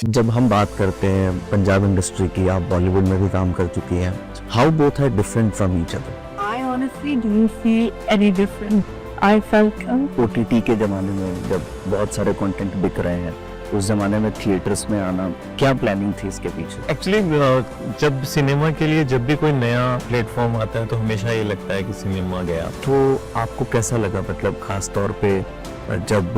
जब हम बात करते हैं पंजाब इंडस्ट्री की, आप बॉलीवुड में भी काम कर चुकी हैं, how both are different from each other? I honestly didn't feel any different. I felt OTT के ज़माने में जब बहुत सारे कंटेंट बिक रहे हैं, उस ज़माने में थिएटर्स में आना, क्या प्लानिंग थी इसके पीछे? एक्चुअली जब सिनेमा के लिए जब भी कोई नया प्लेटफॉर्म आता है तो हमेशा ये लगता है कि सिनेमा गया। तो आपको कैसा लगा, मतलब खास तौर पे जब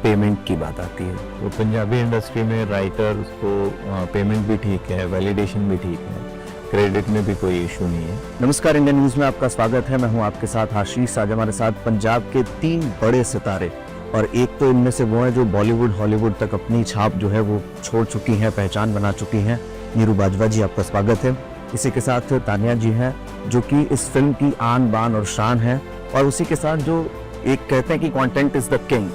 पेमेंट की बात आती है? तो पंजाबी इंडस्ट्री में राइटर्स को पेमेंट भी ठीक है, वैलिडेशन भी ठीक है, क्रेडिट में भी कोई इशू नहीं है। नमस्कार, इंडियन न्यूज़ में आपका स्वागत है। मैं हूं आपके साथ आशीष। आज हमारे साथ पंजाब के 3 बड़े सितारे, और एक तो इनमें से वो हैं जो बॉलीवुड हॉलीवुड तक अपनी छाप जो है वो छोड़ चुकी हैं, पहचान बना चुकी हैं। नीरू बाजवा जी, आपका स्वागत है। इसी के साथ तानिया जी हैं जो कि इस फिल्म की आन बान और शान है, और उसी के साथ जो एक कहते हैं कि कंटेंट इज द किंग,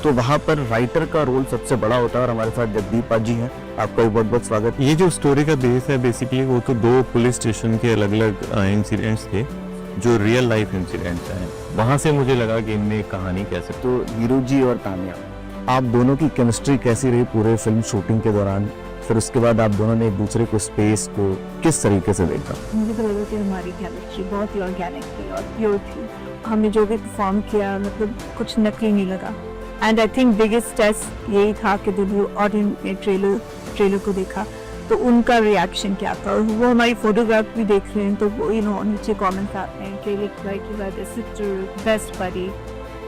तो वहाँ पर राइटर का रोल सबसे बड़ा होता है। और हमारे साथ जगदीप जी हैं, आपका भी बहुत बहुत स्वागत। ये जो स्टोरी का बेस है बेसिकली वो तो 2 पुलिस स्टेशन के अलग अलग इंसिडेंट्स थे जो रियल लाइफ इंसिडेंट्स हैं। वहाँ से मुझे लगा कि इनमें एक कहानी कैसे। तो नीरू जी और तानिया, आप दोनों की केमिस्ट्री कैसी रही पूरे फिल्म शूटिंग के दौरान? फिर उसके बाद आप दोनों ने एक दूसरे को, स्पेस को किस तरीके से देखा? मुझे तो लगा कि हमारी केमिस्ट्री बहुत ही ऑर्गेनिक थी और प्योर थी। हमने जो भी परफॉर्म किया, मतलब कुछ नकली नहीं लगा। And I think biggest test यही था कि जब ऑडियंस ने ट्रेलर को देखा तो उनका रिएक्शन क्या था। और वो हमारी फोटोग्राफ भी देख रहे हैं तो वो नीचे कमेंट्स आते हैं, ट्रेलर सिस्टर बेस्ट बडी।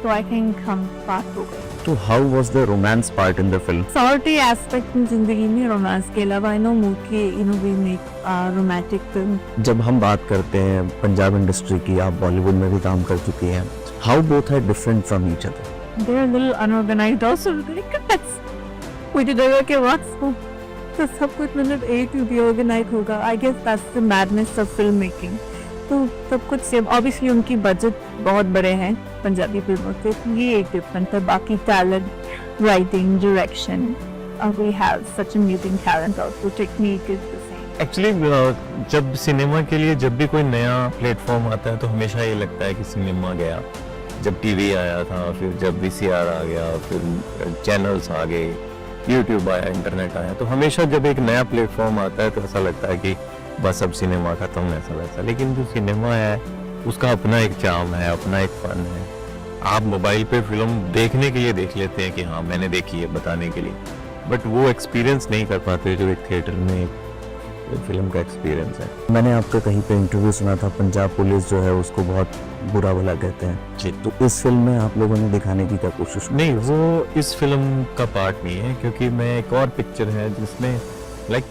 तो आई थिंक हम पास हो गए। तो how was the romance part in the film? सॉर्टी एस्पेक्ट में जिंदगी में रोमांस के अलावा I know movie we make romantic film. जब हम बात करते हैं पंजाब इंडस्ट्री की, आप बॉलीवुड में भी काम कर चुकी हैं, how both are different from each other? They're a little unorganized also. मुझे लगा कि वक्त तो सब कुछ मतलब A to B organized होगा। I guess that's the madness of film making. तो सब कुछ सेम। Obviously उनकी बजट बहुत बड़े हैं पंजाबी फिल्मों से, ये एक डिफरेंट है। बाकी talent, writing, direction, we have such amazing talent also. Technique is the same. Actually जब सिनेमा के लिए जब भी कोई नया प्लेटफॉर्म आता है तो हमेशा ये लगता है कि सिनेमा गया। जब टीवी आया था, फिर जब VCR आ गया, फिर चैनल्स आ गए, यूट्यूब आया, इंटरनेट आया, तो हमेशा जब एक नया प्लेटफॉर्म आता है तो ऐसा लगता है कि बस अब सिनेमा खत्म, ऐसा वैसा। लेकिन जो सिनेमा है उसका अपना एक चार्म है, अपना एक फन है। आप मोबाइल पे फिल्म देखने के लिए देख लेते हैं कि हाँ मैंने देखी है बताने के लिए, बट वो एक्सपीरियंस नहीं कर पाते जो एक थिएटर में फिल्म का एक्सपीरियंस है। मैंने आपका कहीं पे इंटरव्यू सुना था, पंजाब पुलिस जो है उसको बहुत बुरा भला कहते हैं जी। तो इस फिल्म में आप लोगों ने दिखाने की क्या कोशिश? नहीं, वो इस फिल्म का पार्ट नहीं है, क्योंकि मैं एक और पिक्चर है जिसमें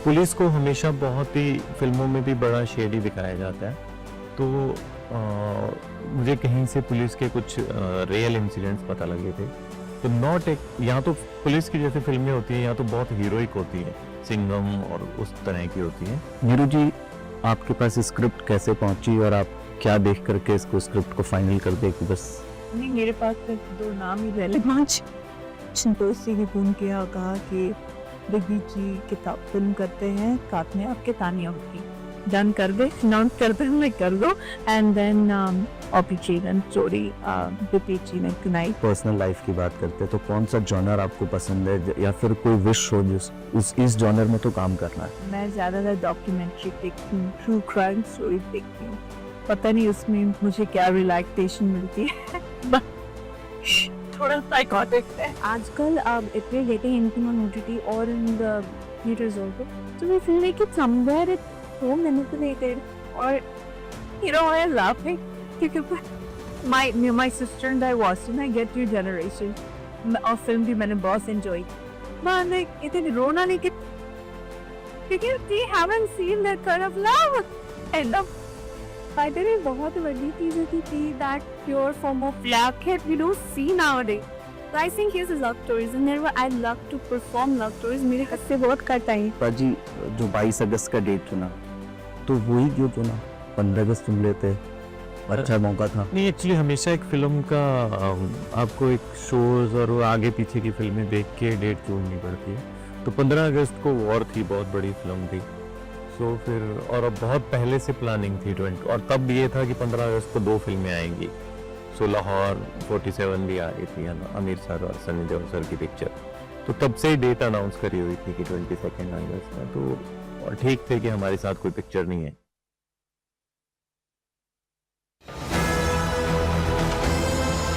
पुलिस को हमेशा बहुत ही फिल्मों में भी बड़ा शेडी दिखाया जाता है। तो मुझे कहीं से पुलिस के कुछ रियल इंसिडेंट्स पता लगे थे। तो नॉट एक, यहाँ तो पुलिस की जैसे फिल्में होती हैं, यहाँ तो बहुत हीरोइक होती है, सिंघम और उस तरह की होती है। नीरू जी, आपके पास स्क्रिप्ट कैसे पहुंची और आप क्या देख करके इसको स्क्रिप्ट को फाइनल कर दे कि बस? नहीं, मेरे पास तो 2 नाम ही पहले 5 संतोष जी ने फोन किया, कहा कि बिगी जी किताब फिल्म करते हैं, साथ में आपके तानिया होगी, डन कर दे, अनाउंस कर दे, मैं कर दो। एंड देन ऑपीचेन स्टोरी रिपीट जी ने सुनाई। पर्सनल लाइफ की बात करते हैं तो कौन सा जॉनर आपको पसंद है, या फिर कोई विश हो जिस इस जॉनर में तो काम करना है? मैं ज्यादातर डॉक्यूमेंट्री देखती हूँ, ट्रू क्राइम स्टोरी देखती हूँ। पता नहीं उसमें मुझे क्या रिलैक्सेशन मिलती है। थोड़ा साइकोटिक है। आजकल अब इतने गेटिंग इनकम ऑन OTT और in the theatres also, so we feel like it's somewhere it's so manipulated, or I am laughing because my sister and I watched and I get your generation और film भी मैंने बहुत enjoy की। मैंने इतने रोना नहीं कि because they haven't seen that kind of love and फायदे में बहुत बड़ी चीज़ होती थी, that pure form of love that we don't see nowadays. So I think here's love stories and never I love to perform love stories. मेरे हाथ से बहुत कट आई। जी, जो 22 अगस्त का डेट चुना, तो वही क्यों चुना? 15 अगस्त चुन लेते, अच्छा मौका था। नहीं, एक्चुअली हमेशा एक फिल्म का आपको एक शोज और आगे पीछे की फिल्में देख के डेट चुननी पड़ती है। तो 15 अगस्त को वॉर थी, बहुत बड़ी फिल्म थी। सो फिर और अब बहुत पहले से प्लानिंग थी 20, और तब ये था कि 15 अगस्त को 2 फिल्में आएंगी। सो लाहौर 47 भी आ रही थी, है ना, आमिर सर और सनी देओल सर की पिक्चर। तो तब से ही डेट अनाउंस करी हुई थी कि 22 अगस्त में, तो और ठीक थे कि हमारे साथ कोई पिक्चर नहीं है।